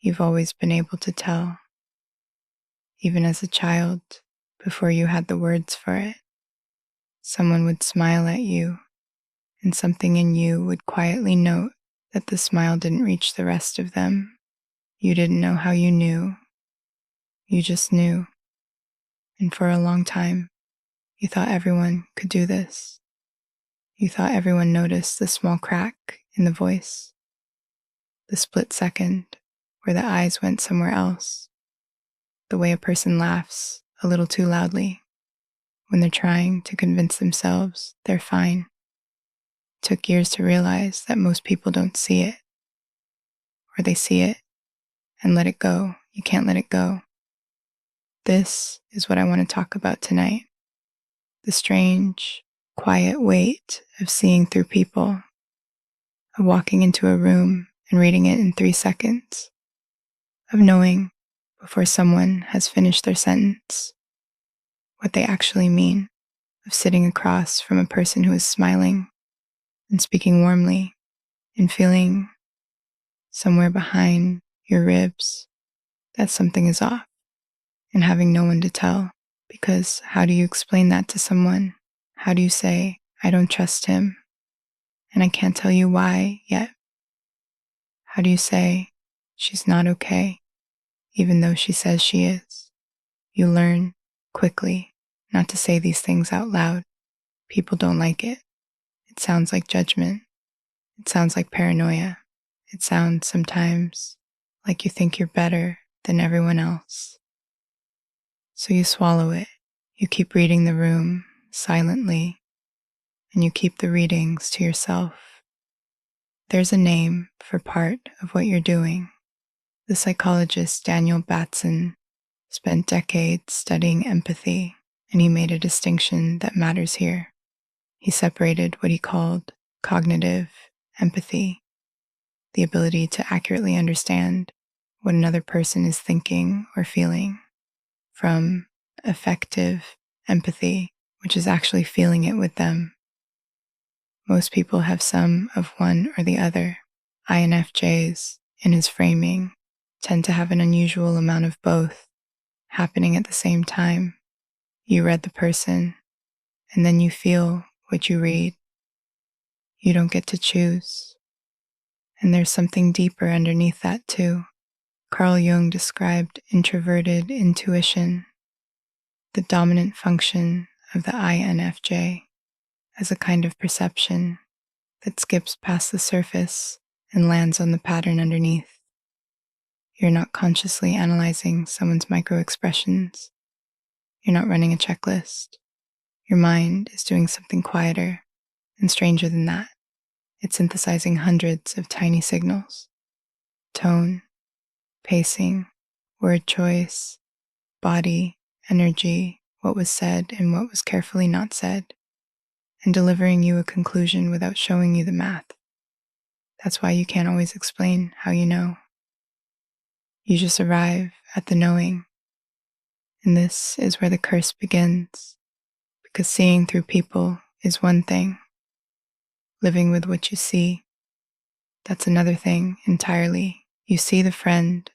you've always been able to tell, even as a child, before you had the words for it. Someone would smile at you, and something in you would quietly note that the smile didn't reach the rest of them. You didn't know how you knew. You just knew. And for a long time, you thought everyone could do this. You thought everyone noticed the small crack in the voice, the split second where the eyes went somewhere else, the way a person laughs a little too loudly when they're trying to convince themselves they're fine. It took years to realize that most people don't see it, or they see it and let it go. You can't let it go. This is what I want to talk about tonight. The strange, quiet weight of seeing through people, of walking into a room and reading it in 3 seconds, of knowing before someone has finished their sentence what they actually mean, of sitting across from a person who is smiling and speaking warmly and feeling somewhere behind your ribs that something is off, and having no one to tell. Because how do you explain that to someone? How do you say, I don't trust him, and I can't tell you why yet? How do you say, she's not okay, even though she says she is? You learn quickly not to say these things out loud. People don't like it. It sounds like judgment. It sounds like paranoia. It sounds sometimes like you think you're better than everyone else. So you swallow it. You keep reading the room silently, and you keep the readings to yourself. There's a name for part of what you're doing. The psychologist Daniel Batson spent decades studying empathy, and he made a distinction that matters here. He separated what he called cognitive empathy, the ability to accurately understand what another person is thinking or feeling, from affective empathy, which is actually feeling it with them. Most people have some of one or the other. INFJs, in his framing, tend to have an unusual amount of both happening at the same time. You read the person, and then you feel what you read. You don't get to choose. And there's something deeper underneath that too. Carl Jung described introverted intuition, the dominant function of the INFJ, as a kind of perception that skips past the surface and lands on the pattern underneath. You're not consciously analyzing someone's micro-expressions. You're not running a checklist. Your mind is doing something quieter and stranger than that. It's synthesizing hundreds of tiny signals: tone, pacing, word choice, body, energy, what was said and what was carefully not said, and delivering you a conclusion without showing you the math. That's why you can't always explain how you know. You just arrive at the knowing. And this is where the curse begins, because seeing through people is one thing. Living with what you see, that's another thing entirely. You see the friend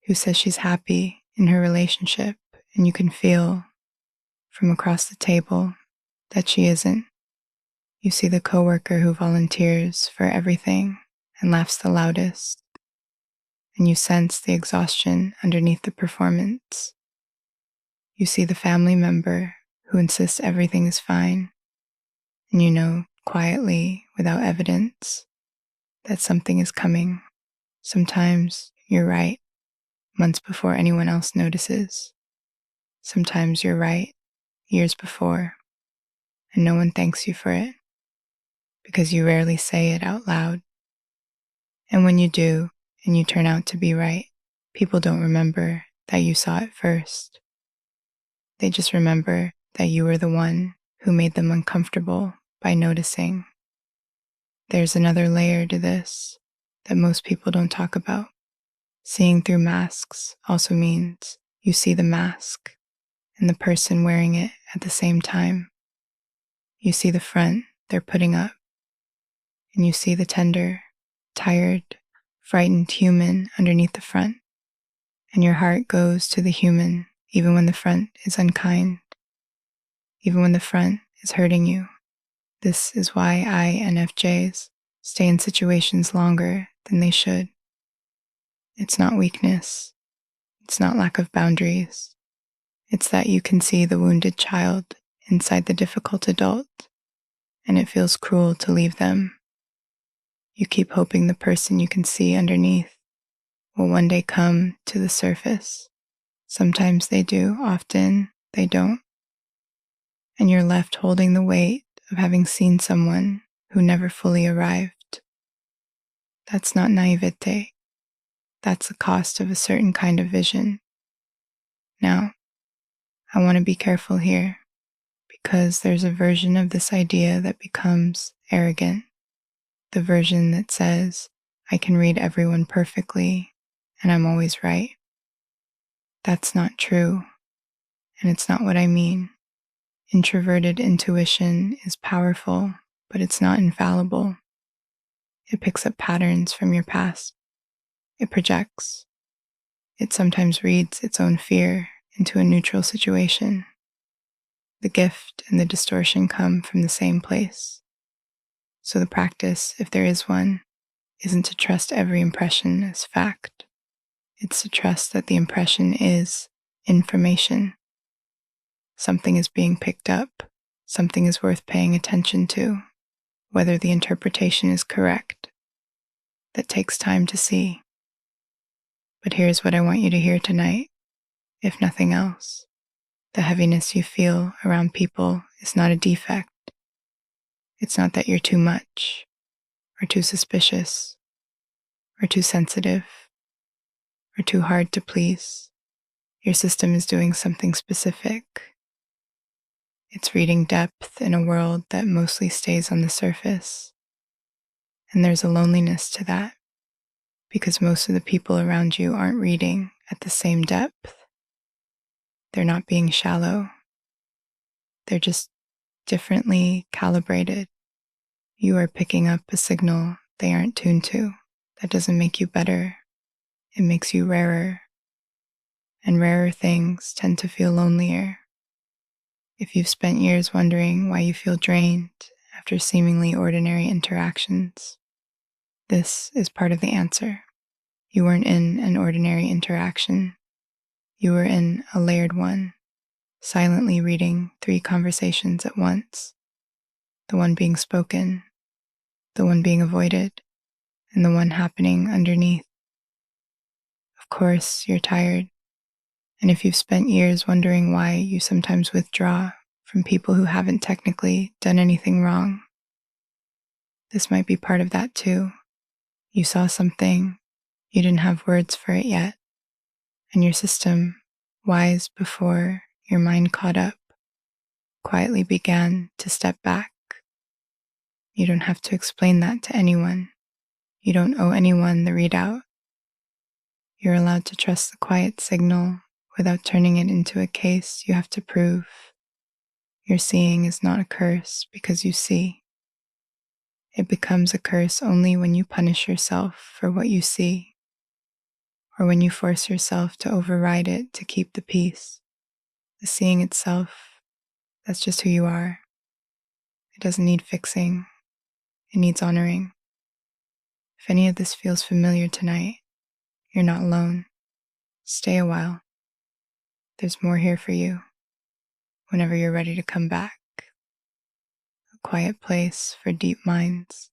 who says she's happy in her relationship, and you can feel from across the table that she isn't. You see the coworker who volunteers for everything and laughs the loudest, and you sense the exhaustion underneath the performance. You see the family member who insists everything is fine, and you know quietly, without evidence, that something is coming. Sometimes you're right, months before anyone else notices. Sometimes you're right, years before, and no one thanks you for it, because you rarely say it out loud. And when you do, and you turn out to be right, people don't remember that you saw it first. They just remember that you were the one who made them uncomfortable by noticing. There's another layer to this that most people don't talk about. Seeing through masks also means you see the mask and the person wearing it at the same time. You see the front they're putting up, and you see the tender, tired, frightened human underneath the front. and your heart goes to the human, even when the front is unkind, even when the front is hurting you. This is why INFJs stay in situations longer than they should. It's not weakness. It's not lack of boundaries. It's that you can see the wounded child inside the difficult adult, and it feels cruel to leave them. You keep hoping the person you can see underneath will one day come to the surface. Sometimes they do, often they don't. And you're left holding the weight of having seen someone who never fully arrived. That's not naivete. That's the cost of a certain kind of vision. Now, I want to be careful here because there's a version of this idea that becomes arrogant. The version that says, I can read everyone perfectly and I'm always right. That's not true, and it's not what I mean. Introverted intuition is powerful, but it's not infallible. It picks up patterns from your past. It projects. It sometimes reads its own fear into a neutral situation. The gift and the distortion come from the same place. So the practice, if there is one, isn't to trust every impression as fact. It's to trust that the impression is information. Something is being picked up. Something is worth paying attention to, whether the interpretation is correct. That takes time to see. But here's what I want you to hear tonight, if nothing else. The heaviness you feel around people is not a defect. It's not that you're too much, or too suspicious, or too sensitive, or too hard to please. Your system is doing something specific. It's reading depth in a world that mostly stays on the surface. And there's a loneliness to that, because most of the people around you aren't reading at the same depth. They're not being shallow. They're just differently calibrated. You are picking up a signal they aren't tuned to. That doesn't make you better. It makes you rarer. And rarer things tend to feel lonelier. If you've spent years wondering why you feel drained after seemingly ordinary interactions, this is part of the answer. You weren't in an ordinary interaction. You were in a layered one, silently reading 3 conversations at once. The one being spoken, the one being avoided, and the one happening underneath. Of course, you're tired. And if you've spent years wondering why you sometimes withdraw from people who haven't technically done anything wrong, this might be part of that too. You saw something, you didn't have words for it yet, and your system, wise before your mind caught up, quietly began to step back. You don't have to explain that to anyone. You don't owe anyone the readout. You're allowed to trust the quiet signal without turning it into a case you have to prove. Your seeing is not a curse because you see. It becomes a curse only when you punish yourself for what you see, or when you force yourself to override it to keep the peace. The seeing itself, that's just who you are. It doesn't need fixing. It needs honoring. If any of this feels familiar tonight, you're not alone. Stay a while. There's more here for you whenever you're ready to come back. A quiet place for deep minds.